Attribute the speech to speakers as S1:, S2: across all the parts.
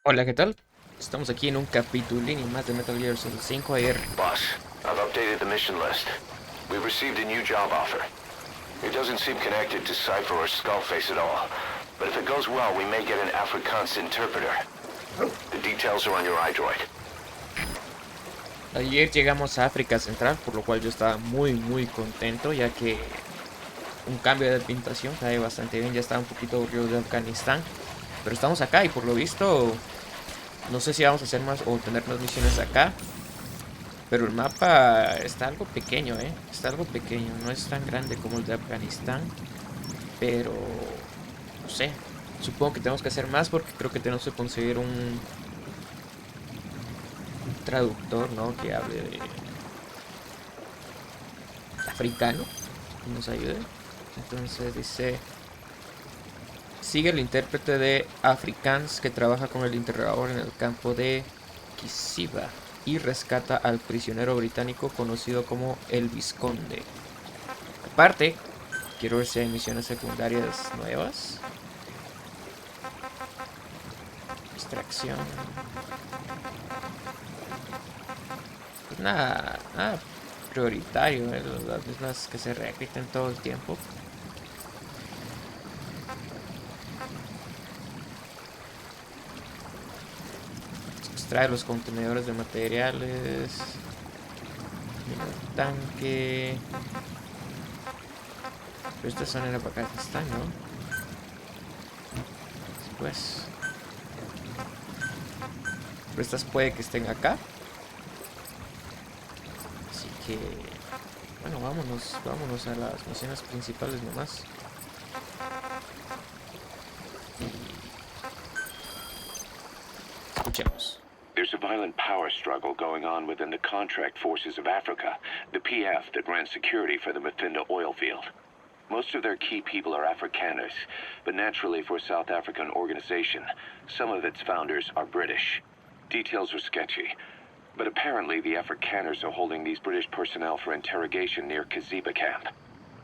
S1: Hola, ¿qué tal? Estamos aquí en un capitulín más de Metal Gear Solid 5 ayer.
S2: Boss, I've updated the mission list. We've received a new job offer. It doesn't seem connected to Cypher or Skullface at all, but if it goes well, we may get an Afrikaans interpreter. The details are on your iDroid.
S1: Ayer llegamos a África Central, por lo cual yo estaba muy contento, ya que un cambio de ambientación cae bastante bien. Ya estaba un poquito aburrido de Afganistán, pero estamos acá y por lo visto no sé si vamos a hacer más o tener más misiones acá. Pero el mapa está algo pequeño, está algo pequeño, no es tan grande como el de Afganistán, pero no sé, supongo que tenemos que hacer más porque creo que tenemos que conseguir un traductor, ¿no? Que hable de africano, que nos ayude. Entonces dice: sigue el intérprete de Afrikaans que trabaja con el interrogador en el campo de Kisiba y rescata al prisionero británico conocido como el Vizconde. Aparte, quiero ver si hay misiones secundarias nuevas. Extracción. Pues nada prioritario, las mismas que se repiten todo el tiempo. Extrae los contenedores de materiales. Mira el tanque. Pero estas son en Afganistán, ¿no? Pues. Pero estas puede que estén acá. Así que... bueno, vámonos a las misiones principales nomás. Escuchemos.
S2: There's a violent power struggle going on within the contract forces of Africa, the PF that ran security for the Muthinda oil field. Most of their key people are Afrikaners, but naturally for a South African organization, some of its founders are British. Details are sketchy, but apparently the Afrikaners are holding these British personnel for interrogation near Kisiba camp.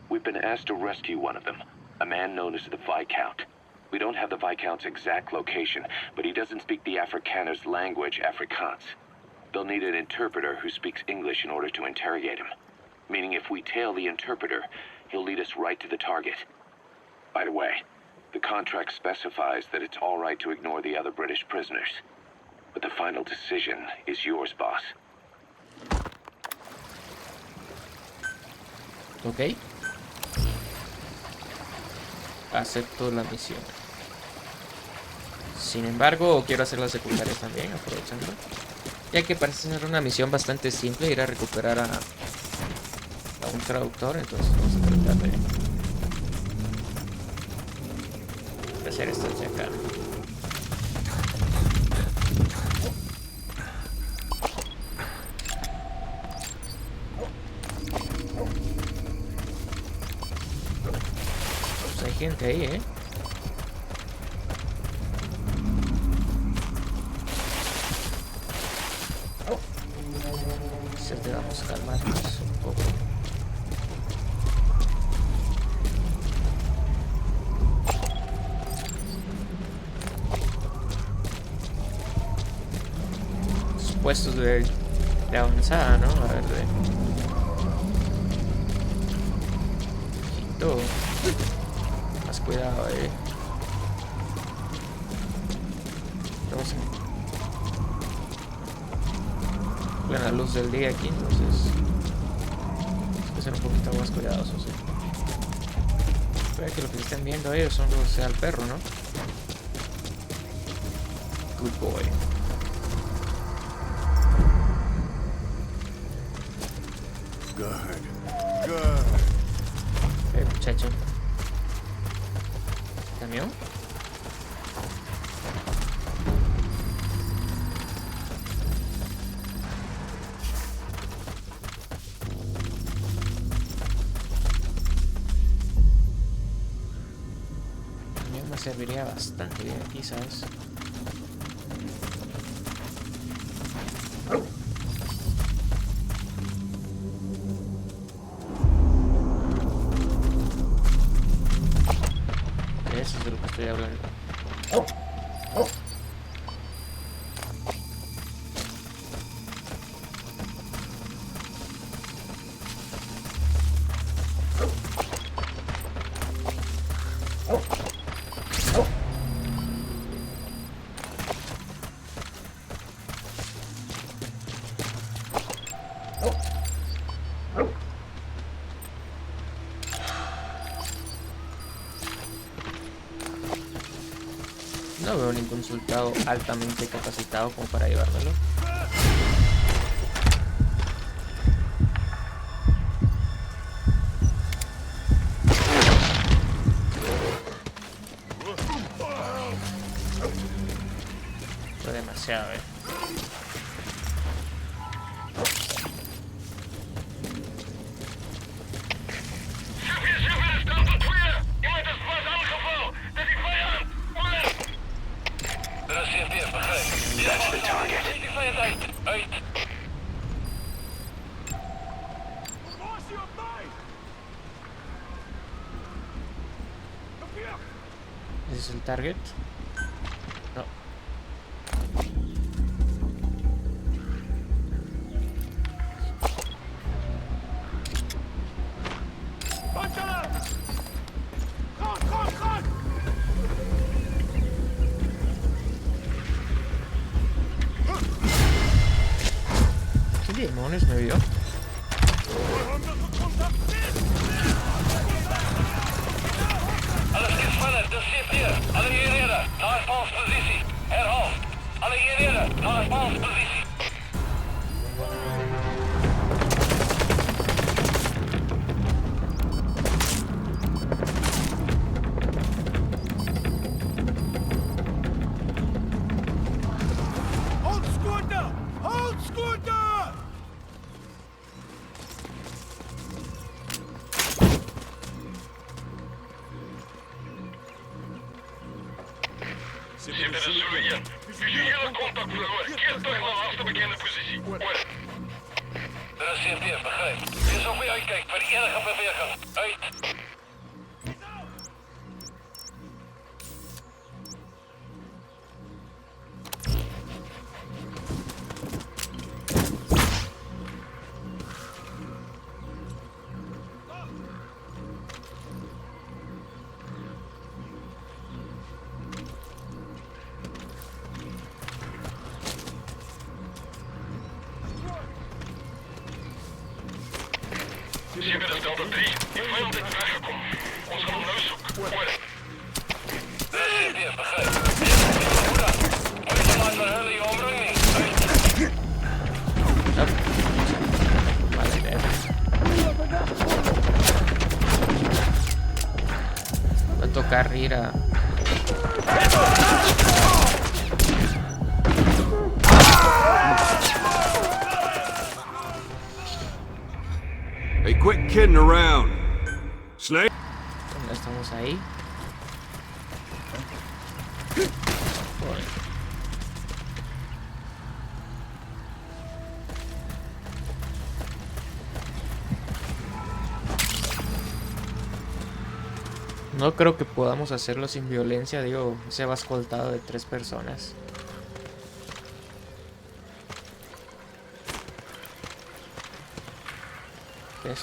S2: We've been asked to rescue one of them, a man known as the Viscount. We don't have the Viscount's exact location, but he doesn't speak the Afrikaners' language, Afrikaans. They'll need an interpreter who speaks English in order to interrogate him. Meaning if we tail the interpreter, he'll lead us right to the target. By the way, the contract specifies that it's all right to ignore the other British prisoners. But the final decision is yours, boss.
S1: Ok. Acepto la misión. Sin embargo, quiero hacer las secundarias también, aprovechando. Ya que parece ser una misión bastante simple, ir a recuperar a un traductor. Entonces vamos a tratar de hacer esto desde acá. Pues hay gente ahí, Vamos a calmarnos un poco. Los puestos de avanzada, ¿no? A ver, Ojito. Más cuidado, Estamos en plena luz del día aquí, entonces hay que ser un poquito más cuidadosos. Espero que lo que estén viendo ellos sea el perro, ¿no? Good boy.
S3: Good.
S1: Muchacho. ¿Camión? Me serviría bastante bien aquí, ¿sabes? Eso es de lo que estoy hablando. No veo ningún soldado altamente capacitado como para llevármelo. Fue demasiado,
S2: That's the target.
S1: ¿Ese es el target? No. ¿Qué demonios me vio?
S3: Alles gespannen, dus zit hier. Alle hierheen, naar positie. Herhaal. Alle hierheen, naar positie.
S4: Hold scooter! Hold scooter!
S3: Zit er zo hier. Visuele contact verloren. Keer terug naar laatste bekende positie. Er is hier, begrijp. Wees op je uitkijkt voor enige beweging. Uit. Zeker de stelde 3. Die vijand is weggekomen. Ons gaan hem zoeken. Er is hier, begrijp. Uitgemaakt naar hullen je omringing.
S1: Vale, va a tocar ir a...
S5: Hey, quit kidding around. Snake?
S1: Ya estamos ahí. Joder. No creo que podamos hacerlo sin violencia, digo, se va escoltado de 3 personas. ¿Qué es?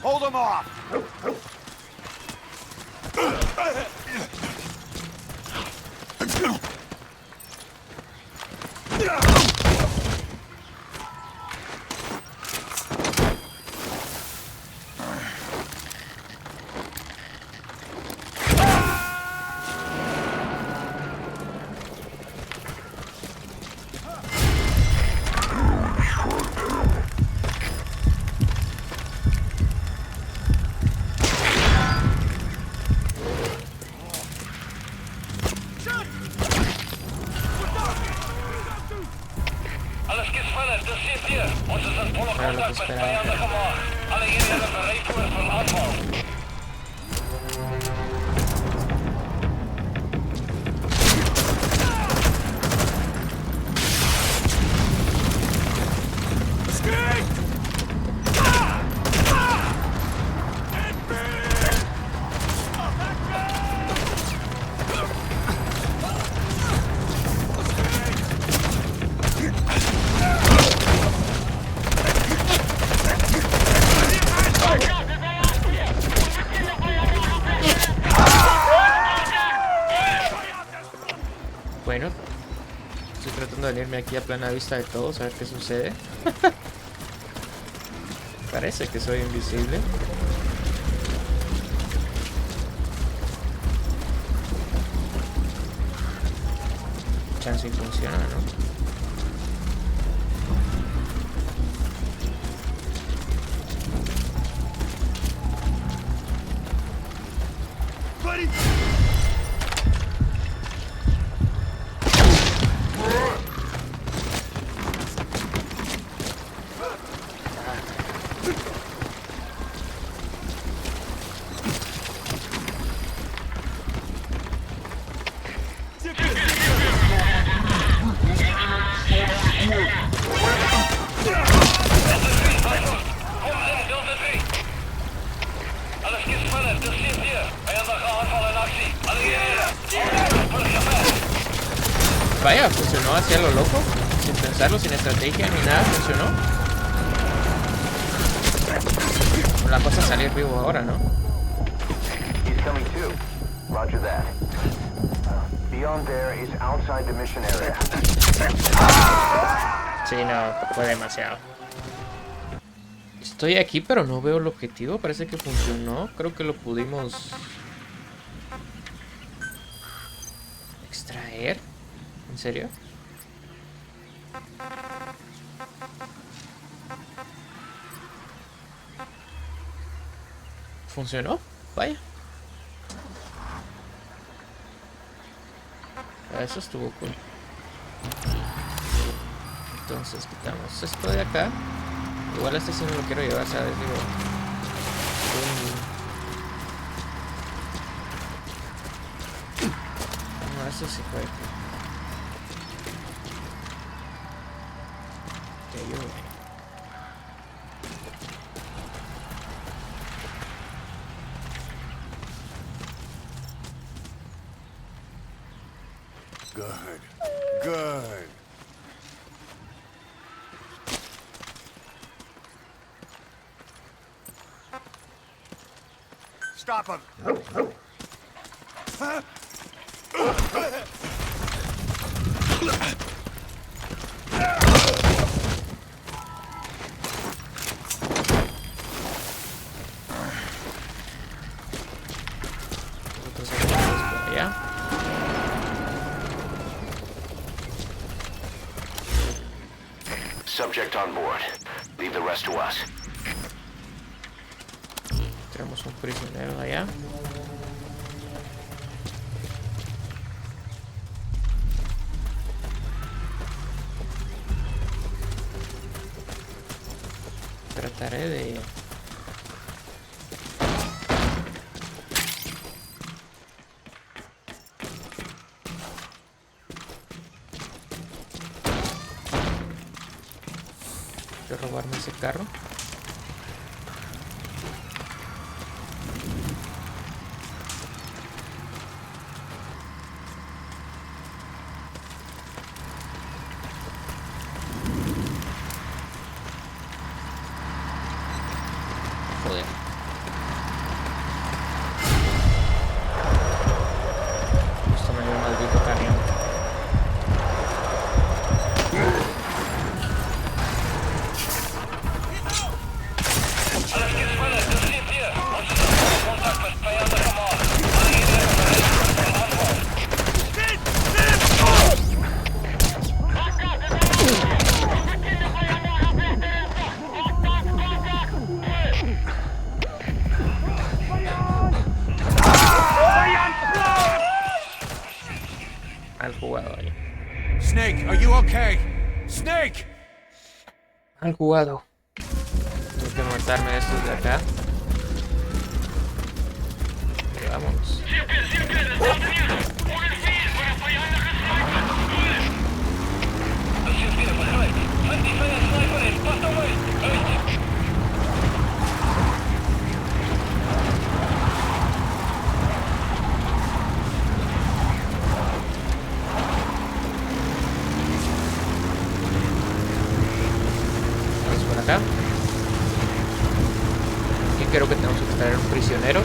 S4: Hold them off!
S3: Alles gespannen, dus zit hier. Ons is een volle
S1: Ja, dat
S3: contact
S1: is
S3: met
S1: ver
S3: vijanden gemaakt. Alle hierheen bereid voor een aanval.
S1: Estoy tratando de venirme aquí a plena vista de todos, a ver qué sucede. Parece que soy invisible. Chance y funciona, ¿no? Vaya, funcionó hacia lo loco, sin pensarlo, sin estrategia ni nada, funcionó. La cosa es salir vivo ahora, ¿no?
S6: He's coming too. Roger that. Beyond there is outside the mission area.
S1: Sí, no, fue demasiado. Estoy aquí, pero no veo el objetivo. Parece que funcionó. Creo que lo pudimos extraer. ¿En serio? ¿Funcionó? Vaya. Eso estuvo cool. Entonces quitamos esto de acá. Igual este sí no lo quiero llevar, ¿sabes? Digo, no, eso sí fue.
S4: Good. Good. Stop him.
S6: Subject on board. Leave the rest to us.
S1: Tenemos un prisionero allá. Trataré de robarme ese carro. Joder. Esto me dio un maldito camión. Al jugado ahí.
S4: Snake, are you okay? Snake!
S1: Al jugado. Tengo que matarme de estos de acá. Y vámonos. Vamos por acá. Aquí creo que tenemos que extraer un prisionero.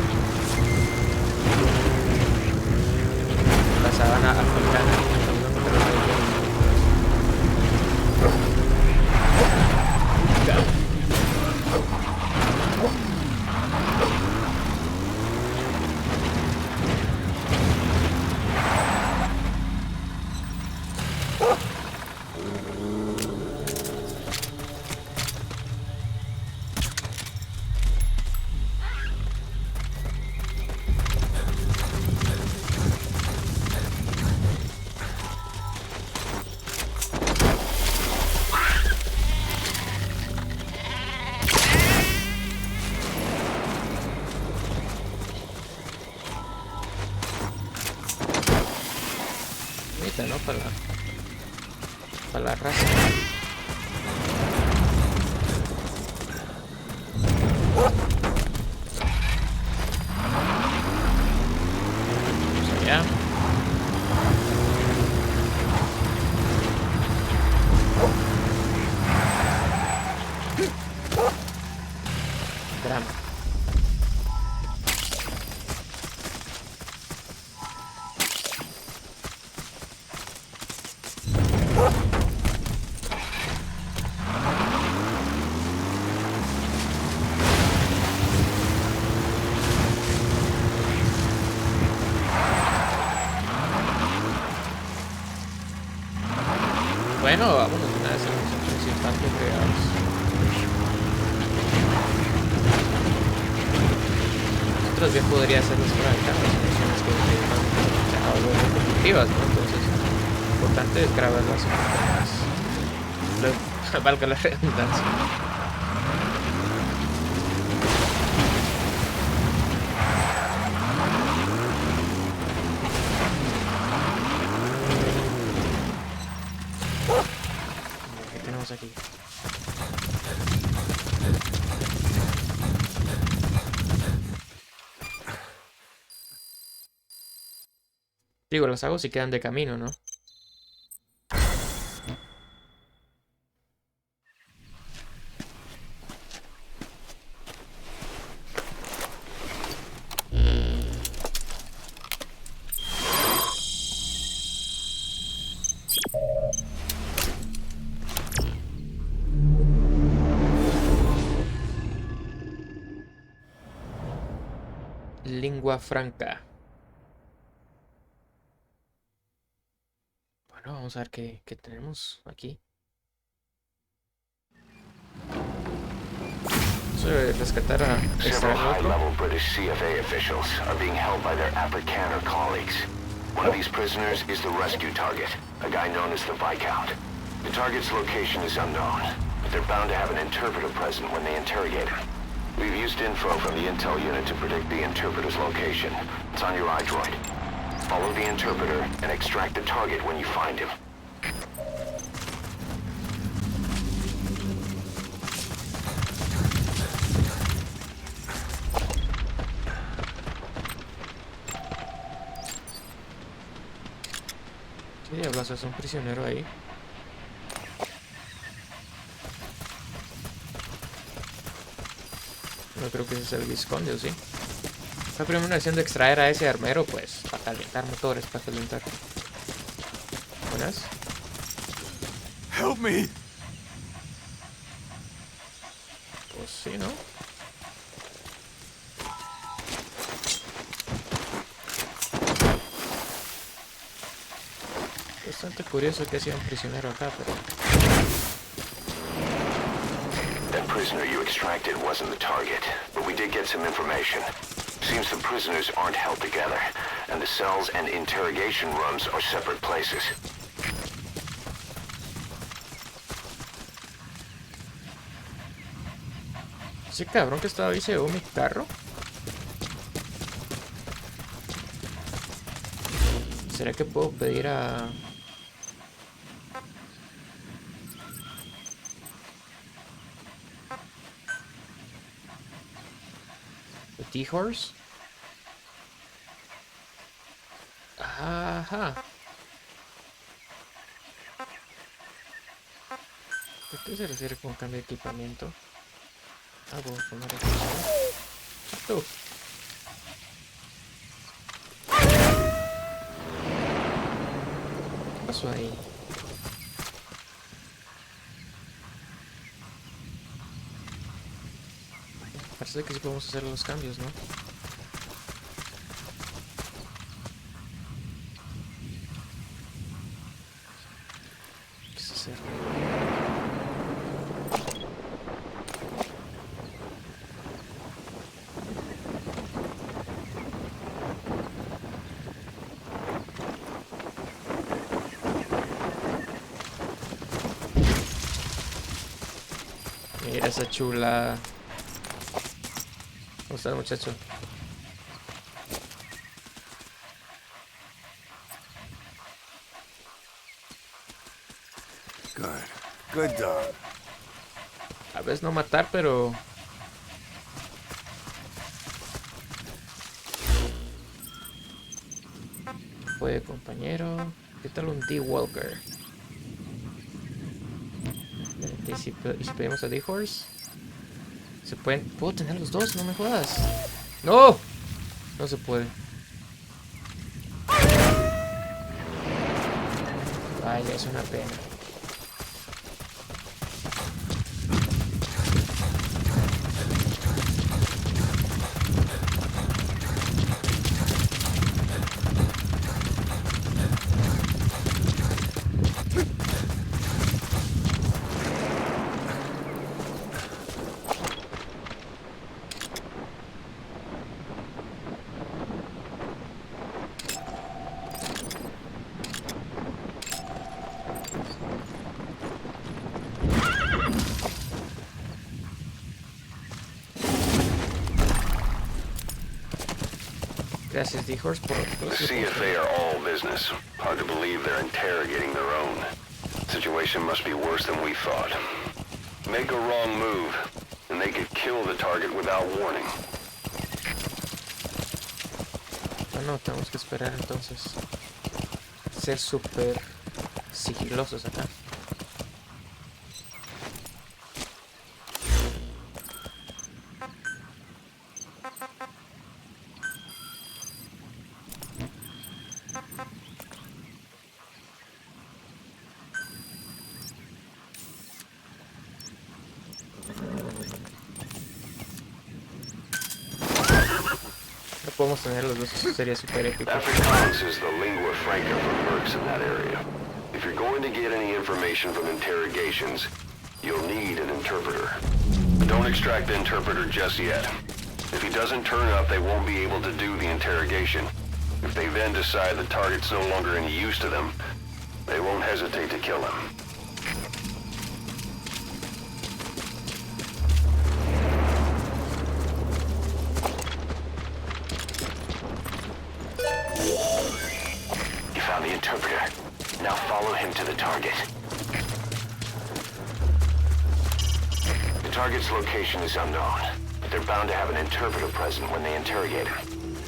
S1: La sabana africana. para la raza. Vamos allá. Drama. Bueno, vámonos una vez a los centros y están pegados. Nosotros bien podría hacerlos por acá, las misiones que son algo competitivas, ¿no? Entonces, lo importante es grabarlas un poco más. Valga la redundancia. ¿Qué tenemos aquí? Digo, las hago si quedan de camino, ¿no? Lingua Franca. Bueno, vamos a ver qué tenemos aquí. Vamos a rescatar a
S6: Several
S1: otro.
S6: high-level British CFA officials are being held by their Afrikaner colleagues. One of these prisoners is the rescue target, a guy known as the Viscount. The target's location is unknown, but they're bound to have an interpreter present when they interrogate him. We've used info from the intel unit to predict the interpreter's location. It's on your iDroid. Follow the interpreter and extract the target when you find him.
S1: ¿Qué diablos es un prisionero ahí? No creo que ese sea el Visconde, ¿o sí? La primera acción de extraer a ese armero, pues, para calentar motores, para calentar. Buenas.
S4: Help me!
S1: Pues sí, ¿no? Bastante curioso que hacía un prisionero acá, pero...
S6: That prisoner you extracted wasn't the target, but we did get some information. Seems the prisoners aren't held together, and the cells and interrogation rooms are separate places.
S1: Ese cabrón que estaba ahí se llevó mi carro. ¿Será que puedo pedir a... T-Horse? Ajá. ¿A qué se refiere con cambio de equipamiento? Ah, voy a poner aquí. Tú. ¿Qué pasó ahí? Parece que sí podemos hacer los cambios, ¿no? ¿Qué es hacer? Mira esa chula. ¿Cómo está el muchacho?
S4: Good. Good dog.
S1: A veces no matar, pero... Puede, compañero. ¿Qué tal un D-Walker? ¿Y si pedimos a D-Horse? ¿Se pueden? ¿Puedo tener los dos? No me jodas. ¡No! No se puede. Vaya, es una pena. Gracias, D-Horse, por
S6: The CFA are all business. Hard to believe they're interrogating their own. The situation must be worse than we thought. Make a wrong move, and they could kill the target without warning.
S1: Bueno, tenemos que esperar entonces. Ser súper sigilosos acá. Podemos tener los dos, sería super épico.
S6: Africanus is the lingua franca for mercs in that area. If you're going to get any information from interrogations, you'll need an interpreter. But don't extract the interpreter just yet. If he doesn't turn up, they won't be able to do the interrogation. If they then decide the target's no longer any use to them, they won't hesitate to kill him. The interpreter. Now follow him to the target. The target's location is unknown, but they're bound to have an interpreter present when they interrogate him.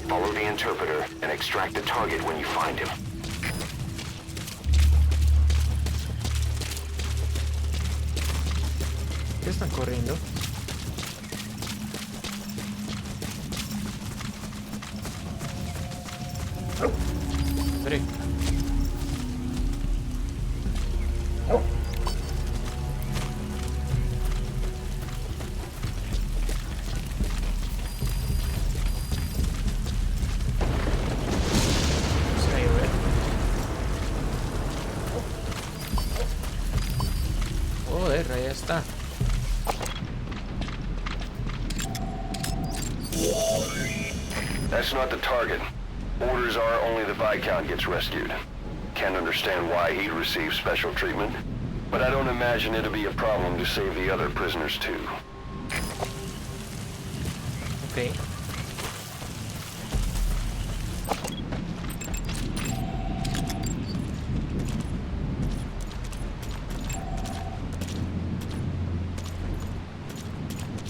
S6: Follow the interpreter and extract the target when you find him.
S1: ¿Qué están corriendo? Hombre. Joder, ahí está.
S6: That's not the target. Orders are only the Viscount gets rescued. Can't understand why he'd receive special treatment, but I don't imagine it'll be a problem to save the other prisoners too.
S1: Okay.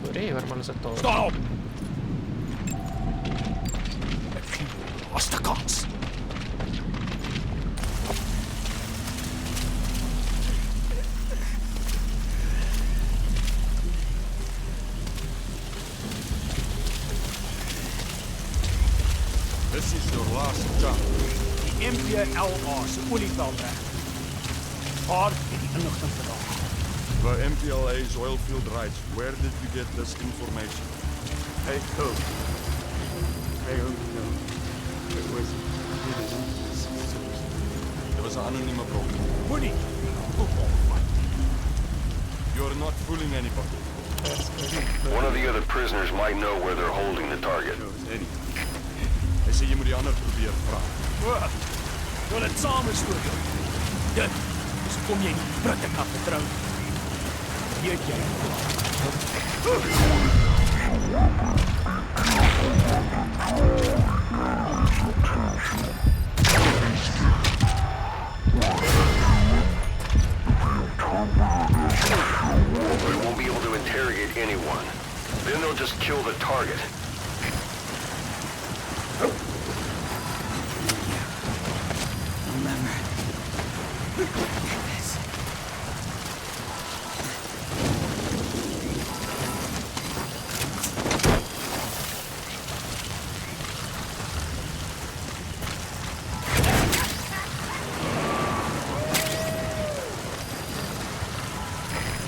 S1: Podría llevármelos a todos.
S4: Stop! Lost the cops.
S5: This is your last chance.
S7: Die MPLA se olieveldreg. Waar het die inligting vandaan?
S5: The MPLA's oil field rights. Where did you get this information?
S7: I don't know. It was...
S5: There was an anonieme bron.
S7: Moenie! Voetbal fight.
S5: You're not fooling anybody.
S6: One of the other prisoners might know where they're holding the target.
S5: Hy sê jy moet die ander probeer vra.
S7: Wil het samen stoor. Dit is kom jy nie Britte kan vertrou. Weet jy
S6: just kill the target.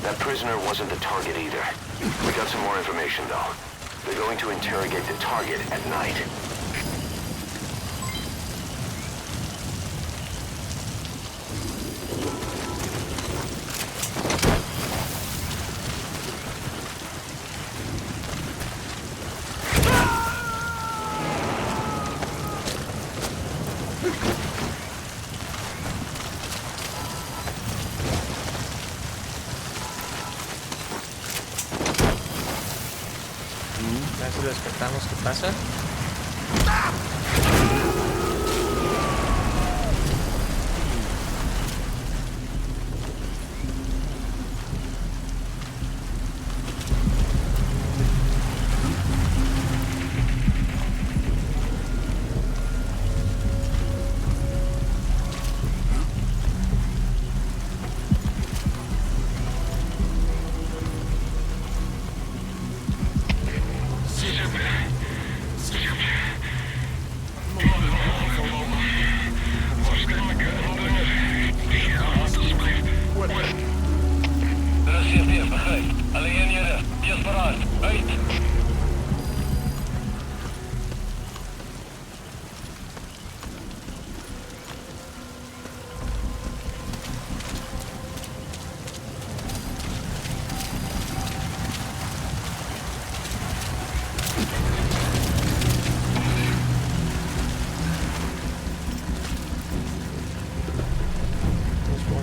S6: That prisoner wasn't the target either. We got some more information, though. They're going to interrogate the target at night.
S1: A ver si lo despertamos, ¿qué pasa?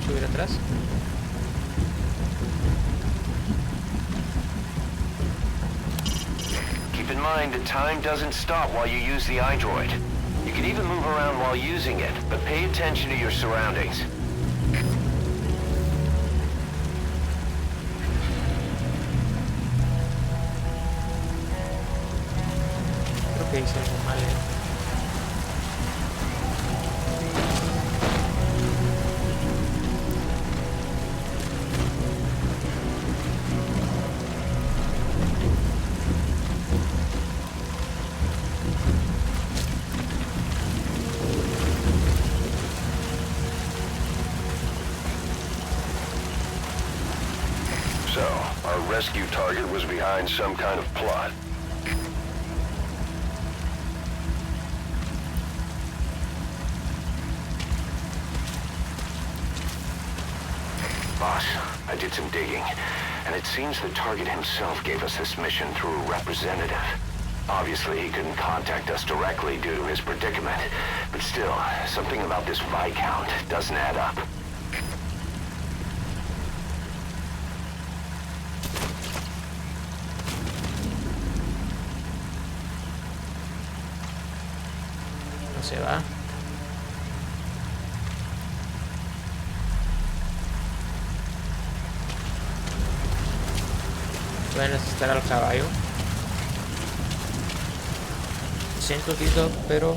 S1: Subir atrás.
S6: Keep in mind that time doesn't stop while you use the iDroid. You can even move around while using it, but pay attention to your surroundings.
S1: Creo que hice algo mal,
S6: So, our rescue target was behind some kind of plot. Boss, I did some digging, and it seems the target himself gave us this mission through a representative. Obviously, he couldn't contact us directly due to his predicament, but still, something about this Viscount doesn't add up.
S1: no se va. Voy a necesitar al caballo. Lo siento, Tito, pero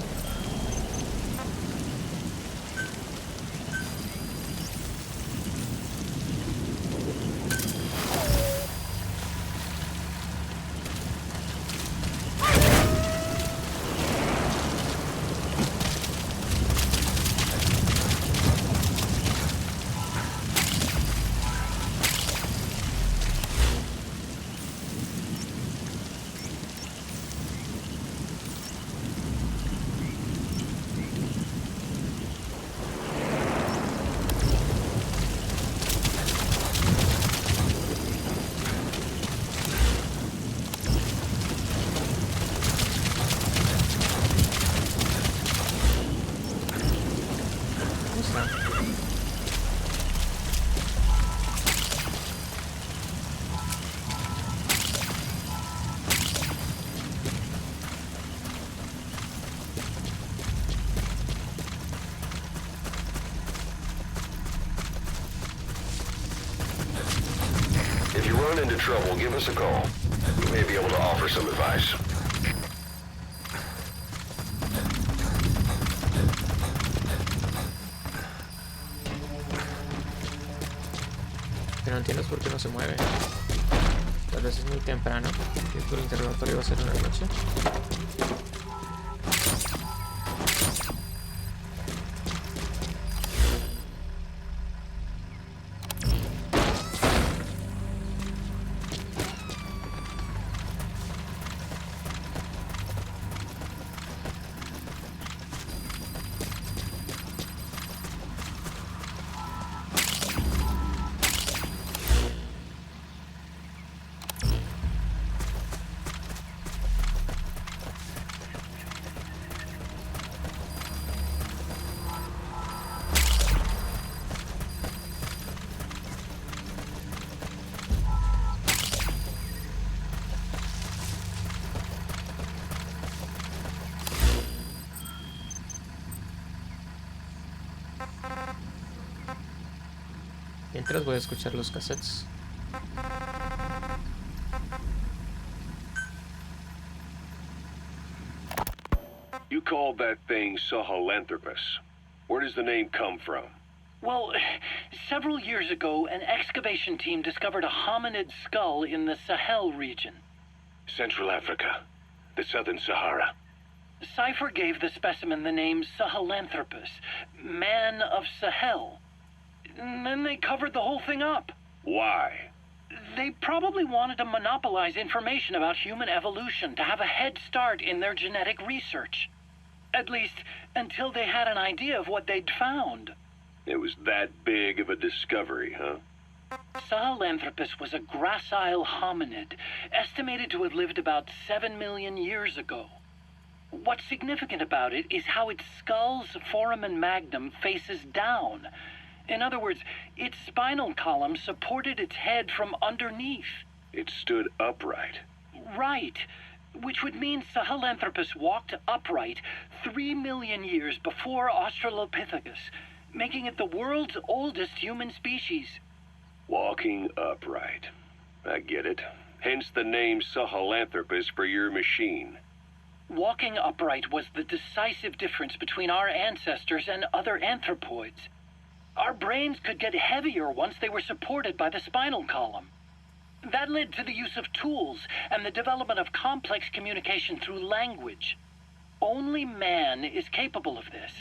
S6: If you run into trouble, give us a call. We may be able to offer some advice.
S1: Que no entiendo es por qué no se mueve. Tal vez es muy temprano. Que tu interrogatorio va a ser una noche. Mientras voy a escuchar los cassettes.
S2: You called that thing Sahelanthropus. Where does the name come from?
S8: Well, several years ago, an excavation team discovered a hominid skull in the Sahel region.
S2: Central Africa. The Southern Sahara.
S8: Cypher gave the specimen the name Sahelanthropus, Man of Sahel. And then they covered the whole thing up.
S2: Why?
S8: They probably wanted to monopolize information about human evolution to have a head start in their genetic research. At least, until they had an idea of what they'd found.
S2: It was that big of a discovery, huh?
S8: Sahelanthropus was a gracile hominid, estimated to have lived about 7 million years ago. What's significant about it is how its skull's foramen magnum faces down. In other words, its spinal column supported its head from underneath.
S2: It stood upright.
S8: Right. Which would mean Sahelanthropus walked upright 3 million years before Australopithecus, making it the world's oldest human species.
S2: Walking upright. I get it. Hence the name Sahelanthropus for your machine.
S8: Walking upright was the decisive difference between our ancestors and other anthropoids. Our brains could get heavier once they were supported by the spinal column. That led to the use of tools and the development of complex communication through language. Only man is capable of this.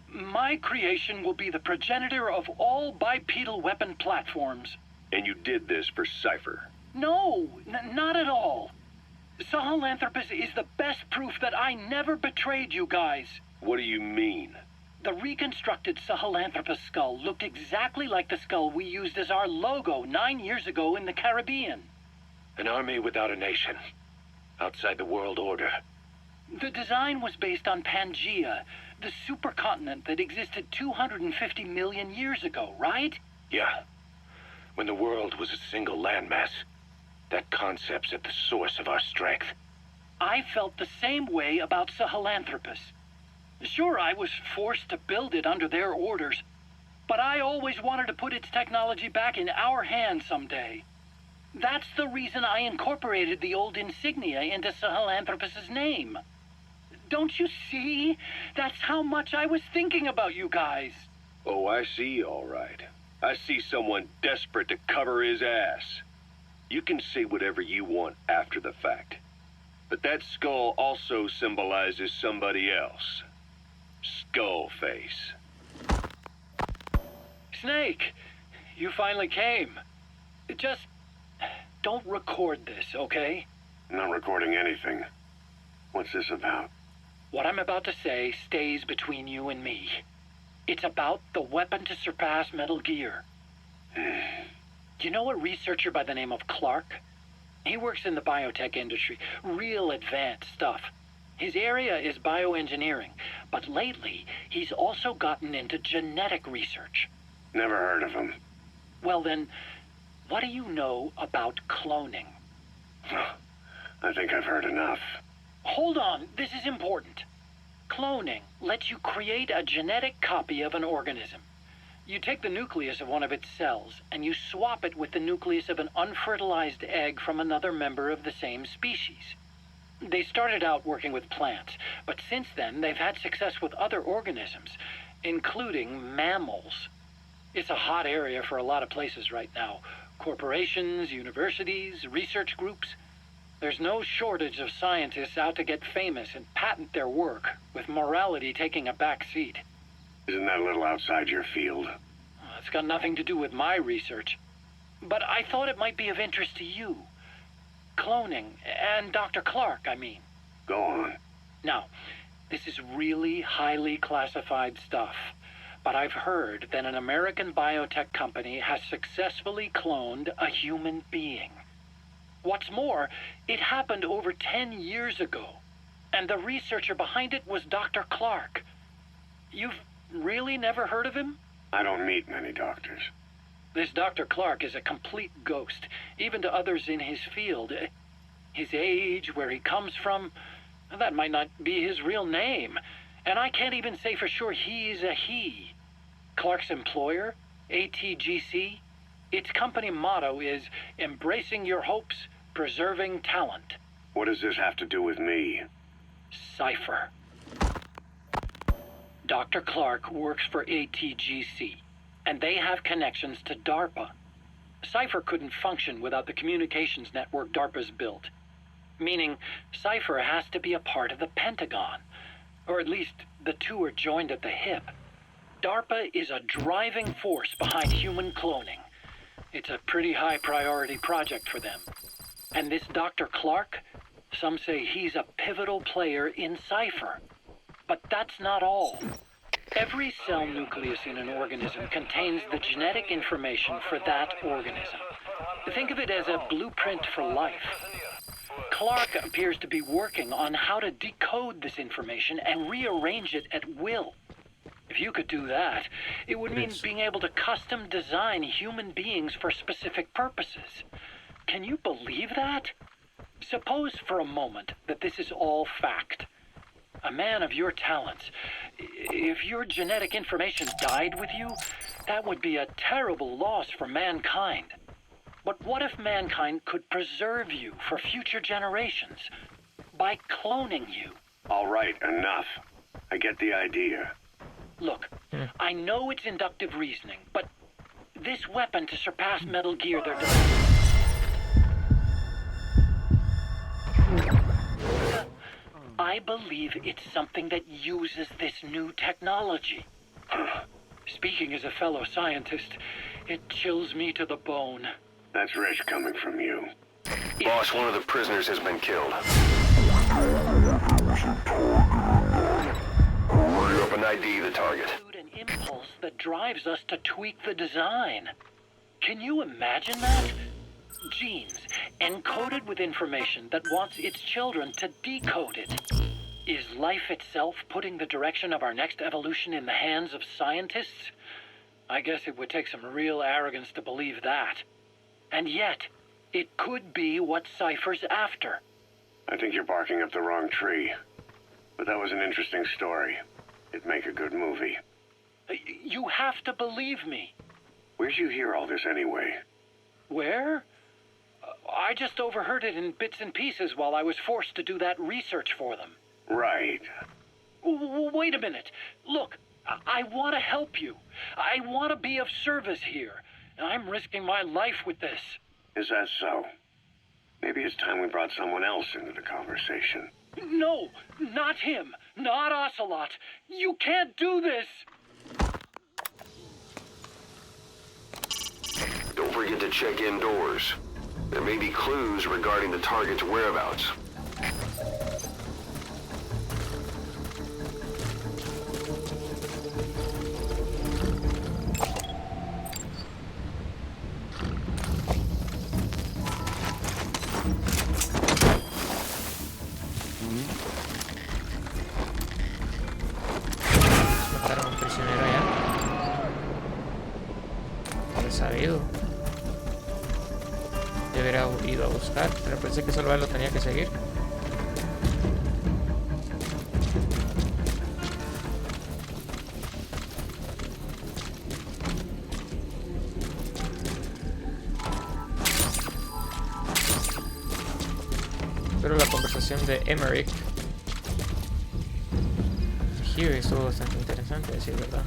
S8: My creation will be the progenitor of all bipedal weapon platforms.
S2: And you did this for Cypher?
S8: No, not at all. Sahelanthropus is the best proof that I never betrayed you guys.
S2: What do you mean?
S8: The reconstructed Sahelanthropus skull looked exactly like the skull we used as our logo 9 years ago in the Caribbean.
S2: An army without a nation. Outside the world order.
S8: The design was based on Pangaea, the supercontinent that existed 250 million years ago, right?
S2: Yeah. When the world was a single landmass. That concept's at the source of our strength.
S8: I felt the same way about Sahelanthropus. Sure, I was forced to build it under their orders, but I always wanted to put its technology back in our hands someday. That's the reason I incorporated the old insignia into Sahelanthropus's name. Don't you see? That's how much I was thinking about you guys.
S2: Oh, I see, all right. I see someone desperate to cover his ass. You can say whatever you want after the fact. But that skull also symbolizes somebody else. Skullface.
S8: Snake, you finally came. Just don't record this, okay?
S2: Not recording anything. What's this about?
S8: What I'm about to say stays between you and me. It's about the weapon to surpass Metal Gear. Do you know a researcher by the name of Clark? He works in the biotech industry, real advanced stuff. His area is bioengineering, but lately he's also gotten into genetic research.
S2: Never heard of him.
S8: Well then, what do you know about cloning?
S2: I think I've heard enough.
S8: Hold on, this is important. Cloning lets you create a genetic copy of an organism. You take the nucleus of one of its cells, and you swap it with the nucleus of an unfertilized egg from another member of the same species. They started out working with plants, but since then they've had success with other organisms, including mammals. It's a hot area for a lot of places right now. Corporations, universities, research groups. There's no shortage of scientists out to get famous and patent their work, with morality taking a back seat.
S2: Isn't that a little outside your field?
S8: It's got nothing to do with my research. But I thought it might be of interest to you. Cloning, and Dr. Clark, I mean.
S2: Go on.
S8: Now, this is really highly classified stuff. But I've heard that an American biotech company has successfully cloned a human being. What's more, it happened over 10 years ago. And the researcher behind it was Dr. Clark. You've really never heard of him?
S2: I don't meet many doctors.
S8: This Dr. Clark is a complete ghost, even to others in his field. His age, where he comes from, that might not be his real name. And I can't even say for sure he's a he. Clark's employer, ATGC, its company motto is embracing your hopes, preserving talent.
S2: What does this have to do with me?
S8: Cypher. Dr. Clark works for ATGC, and they have connections to DARPA. Cypher couldn't function without the communications network DARPA's built, meaning Cypher has to be a part of the Pentagon, or at least the two are joined at the hip. DARPA is a driving force behind human cloning. It's a pretty high priority project for them. And this Dr. Clark, some say he's a pivotal player in Cypher. But that's not all. Every cell nucleus in an organism contains the genetic information for that organism. Think of it as a blueprint for life. Clark appears to be working on how to decode this information and rearrange it at will. If you could do that, it would mean being able to custom design human beings for specific purposes. Can you believe that? Suppose for a moment that this is all fact. A man of your talents, if your genetic information died with you, that would be a terrible loss for mankind. But what if mankind could preserve you for future generations by cloning you?
S2: All right, enough. I get the idea.
S8: Look, I know it's inductive reasoning, but this weapon to surpass Metal Gear they're developing... I believe it's something that uses this new technology. Speaking as a fellow scientist, it chills me to the bone.
S2: That's rich coming from you.
S6: Boss, one of the prisoners has been killed. Hurry up and ID the target.
S8: An impulse that drives us to tweak the design. Can you imagine that? Genes encoded with information that wants its children to decode it. Is life itself putting the direction of our next evolution in the hands of scientists? I guess it would take some real arrogance to believe that. And yet, it could be what Cypher's after.
S2: I think you're barking up the wrong tree. But that was an interesting story. It'd make a good movie.
S8: You have to believe me.
S2: Where'd you hear all this anyway?
S8: Where? I just overheard it in bits and pieces while I was forced to do that research for them.
S2: Right.
S8: Wait a minute. Look, I want to help you. I want to be of service here. I'm risking my life with this.
S2: Is that so? Maybe it's time we brought someone else into the conversation.
S8: No, not him. Not Ocelot. You can't do this.
S6: Don't forget to check indoors. There may be clues regarding the target's whereabouts.
S1: Mataron a un prisionero allá. No lo he sabido. Yo hubiera ido a buscar, pero pensé que solo él lo tenía que seguir. presentación de Emmerich. Here estuvo bastante interesante, a decir verdad.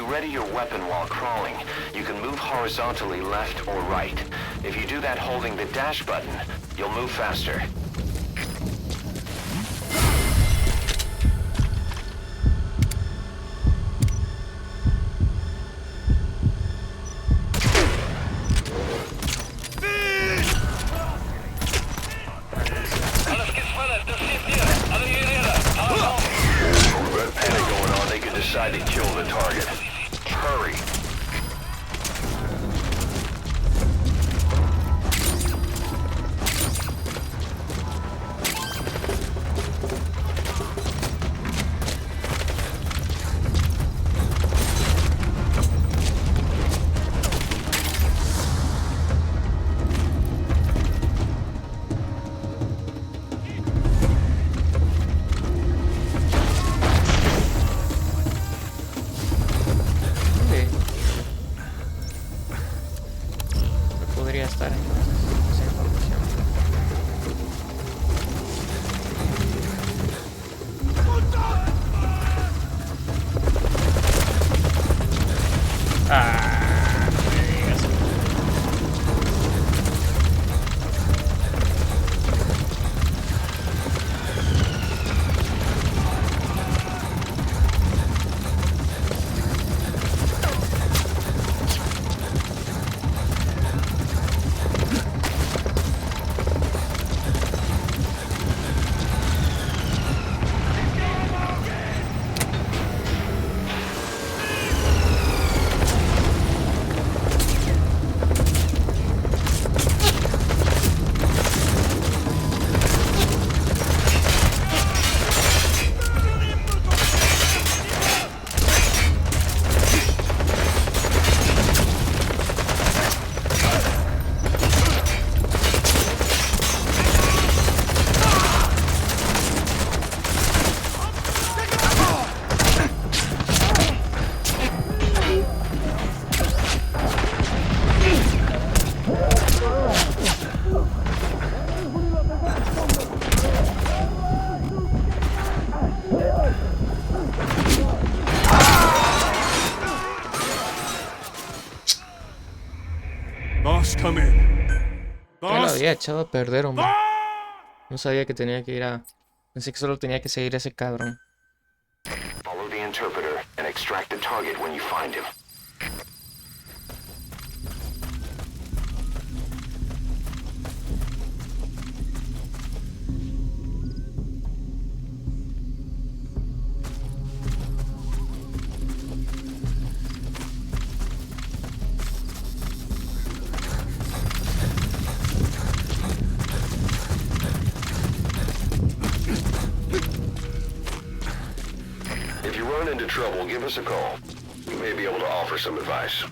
S6: Ready your weapon while crawling. You can move horizontally left or right. If you do that holding the dash button, you'll move faster. Red panic going on, they could decide to kill the target. Hurry.
S1: Ya lo había echado a perder, hombre. No sabía que tenía que ir a... Pensé que solo tenía que seguir a ese cabrón.
S6: Follow the interpreter and extract the target when you find him. If you run into trouble, give us a call. We may be able to offer some advice.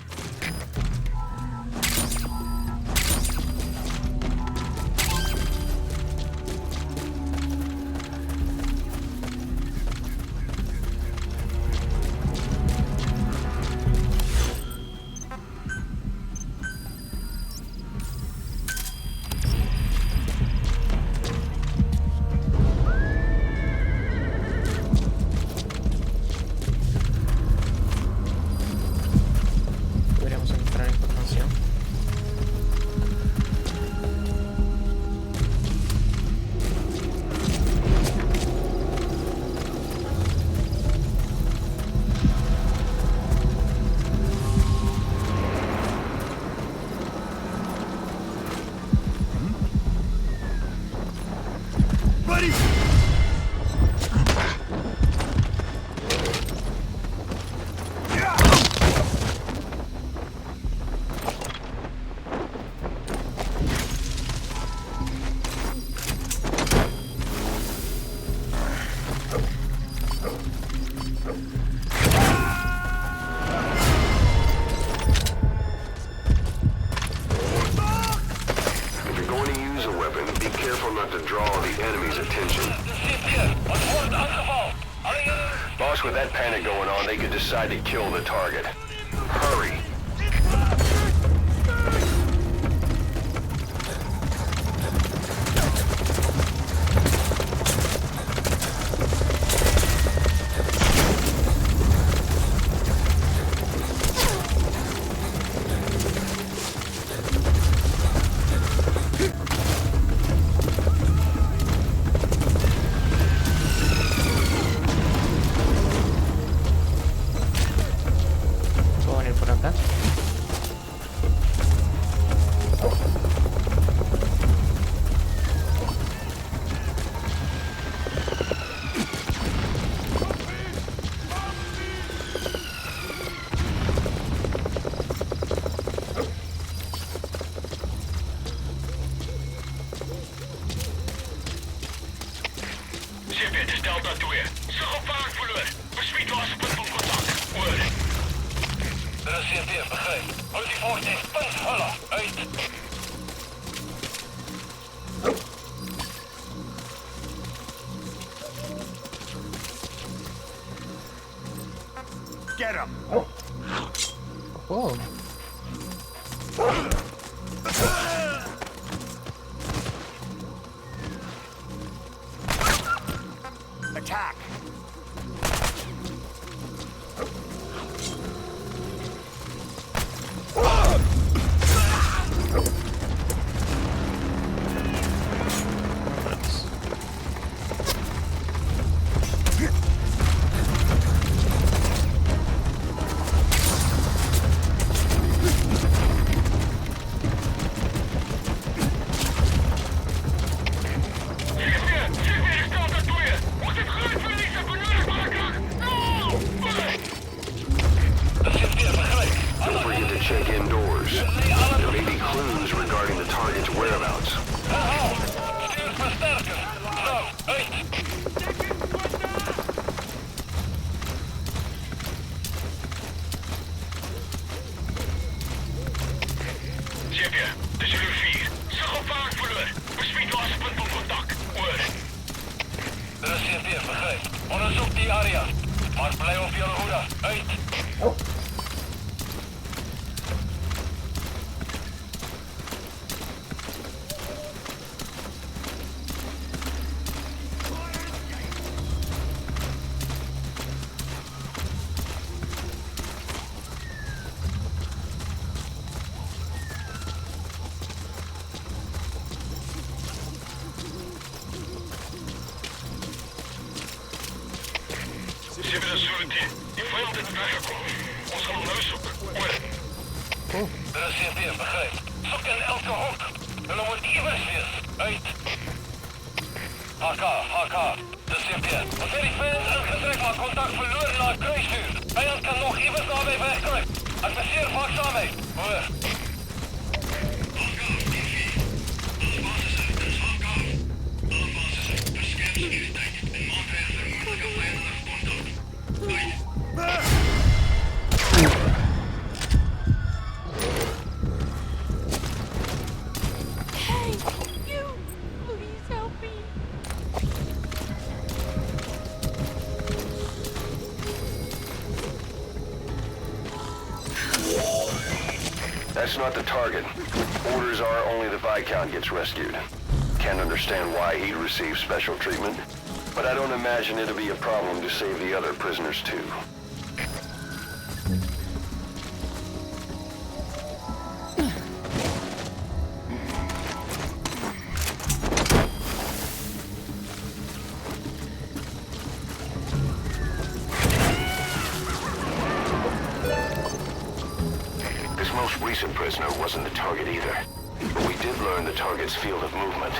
S6: Plus, with that panic going on, they could decide to kill the target. Hurry.
S4: Get him!
S1: Oh.
S4: Attack!
S6: That's not the target. Orders are only the Viscount gets rescued. Can't understand why he'd receive special treatment, but I don't imagine it'll be a problem to save the other prisoners too. Recent prisoner wasn't the target either, but we did learn the target's field of movement.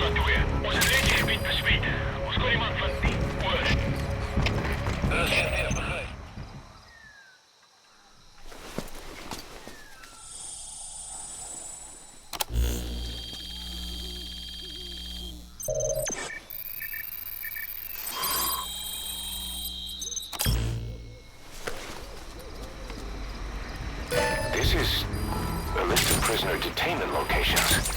S3: dat toe weer. Ons leedgebied besmet. Ons kon iemand van die oor. Dat is geen begrijp.
S6: This is a list of prisoner detainment locations.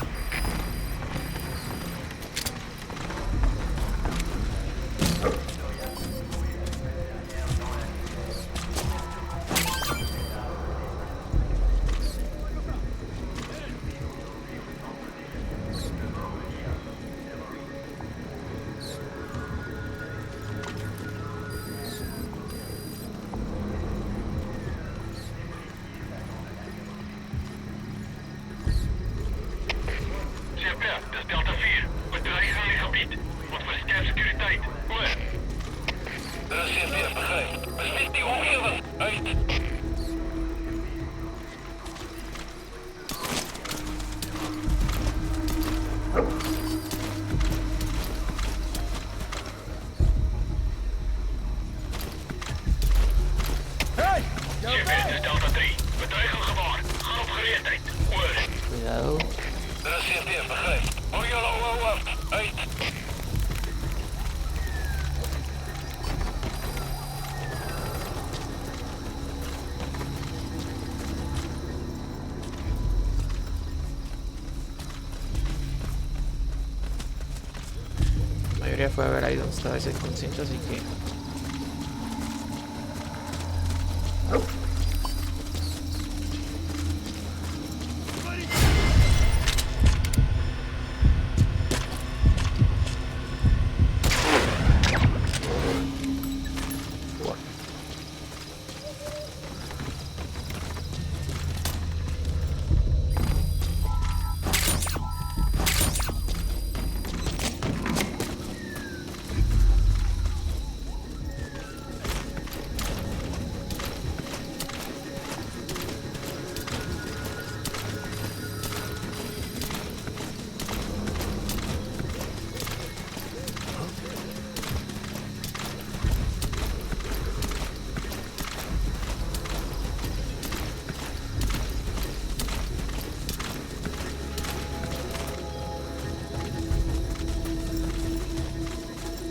S3: Dat is Delta 4. Bedreiging in het gebied. Wat versterkt securiteit. Oor. Dat is CP, begrijp. Besmet die omgeving. Uit.
S7: Hey!
S3: CP, dit is Delta 3. Bedreiging gewaar. Ga op gereedheid. Oor.
S1: Cuidado.
S3: Dat is CP, begrijp. Hou jullie af. Uit.
S1: La mayoría fue a ver ahí donde estaba ese consciente, así que...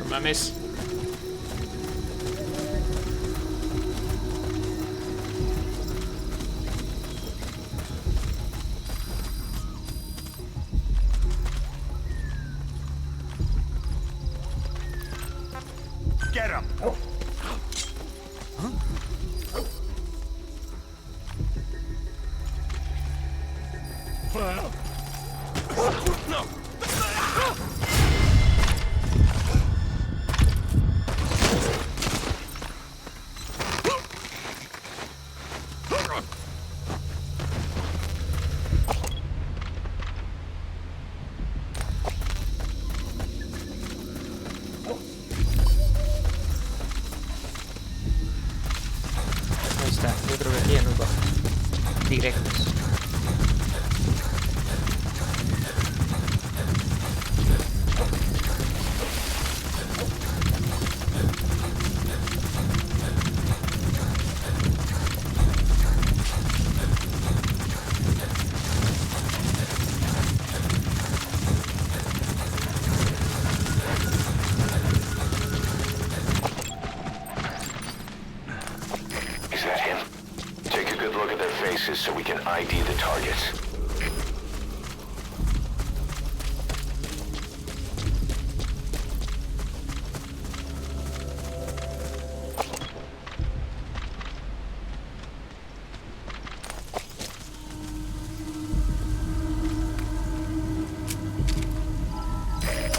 S1: Mames.
S4: Get him!
S7: No!
S1: Ahí está, yo creo que aquí ya nos va directos.
S6: Is that him? Take a good look at their faces so we can ID the targets.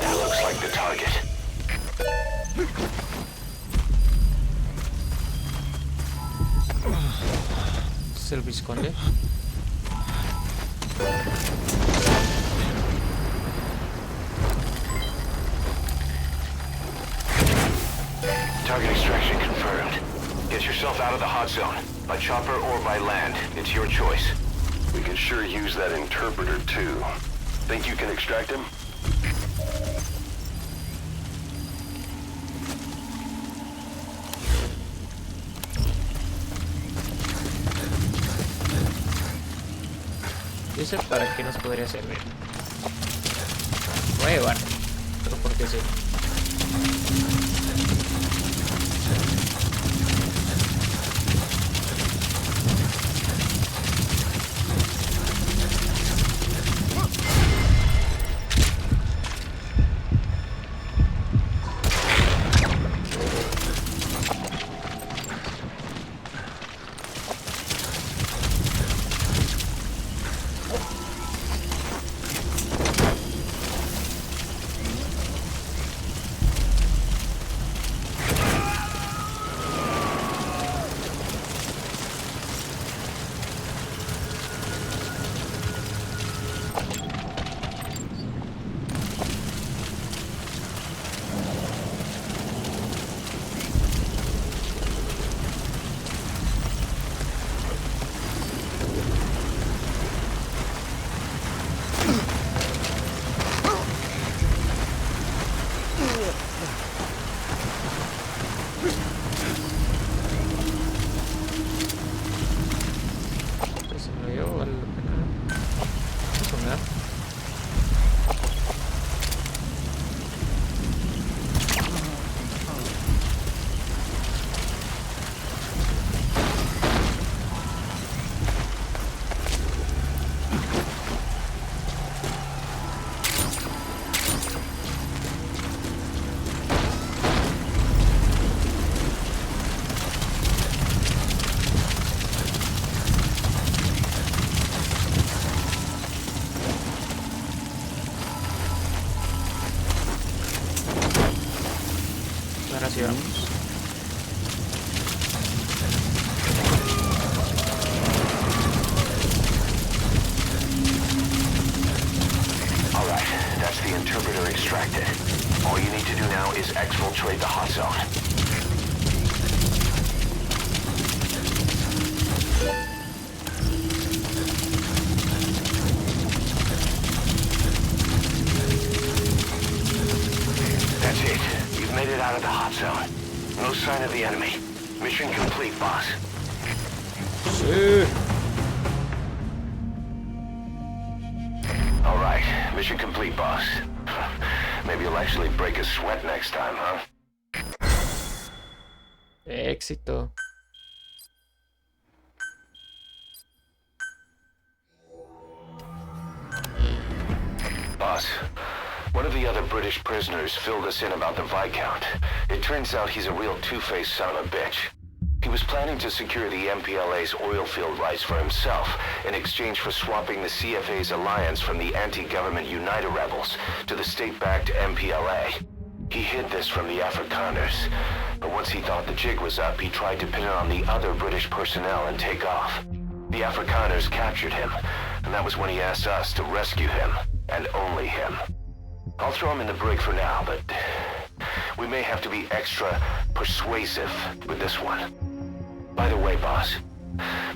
S6: That looks like the target.
S1: Es el Visconde.
S6: Target extraction confirmed. Get yourself out of the hot zone. By chopper or by land. It's your choice. We could sure use that interpreter too. Think you can extract him?
S1: Dice para qué nos podría servir. Voy a llevar, pero porque sí.
S6: Alright, that's the interpreter extracted. All you need to do now is exfiltrate the hot zone. That's it. You've made it out of the hot zone. No sign of the enemy. Mission complete, boss.
S1: Sí.
S6: All right, mission complete, boss. Maybe you'll actually break a sweat next time, huh?
S1: Éxito.
S6: Boss, one of the other British prisoners filled us in about the Viscount. It turns out he's a real two-faced son of a bitch. He was planning to secure the MPLA's oil field rights for himself in exchange for swapping the CFA's alliance from the anti-government United rebels to the state-backed MPLA. He hid this from the Afrikaners, but once he thought the jig was up, he tried to pin it on the other British personnel and take off. The Afrikaners captured him, and that was when he asked us to rescue him, and only him. I'll throw him in the brig for now, but we may have to be extra persuasive with this one. By the way, boss,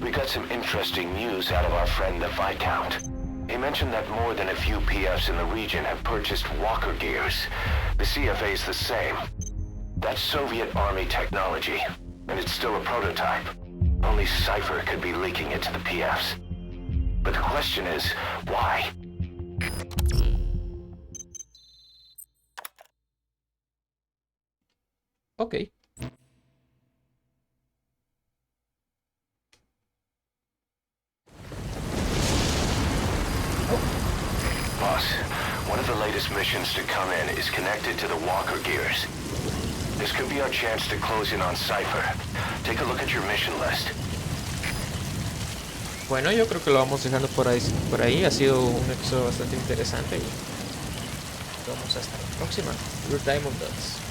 S6: we got some interesting news out of our friend the Viscount. He mentioned that more than a few PFs in the region have purchased walker gears. The CFA's the same. That's Soviet Army technology, and it's still a prototype. Only Cypher could be leaking it to the PFs. But the question is, why?
S1: Okay.
S6: Boss, one of the latest missions to come in is connected to the walker gears. This could be our chance to close in on Cypher. Take a look at your mission list.
S1: Bueno, yo creo que lo vamos dejando por ahí. Ha sido un episodio bastante interesante y vamos hasta la próxima. Your Diamond Dots.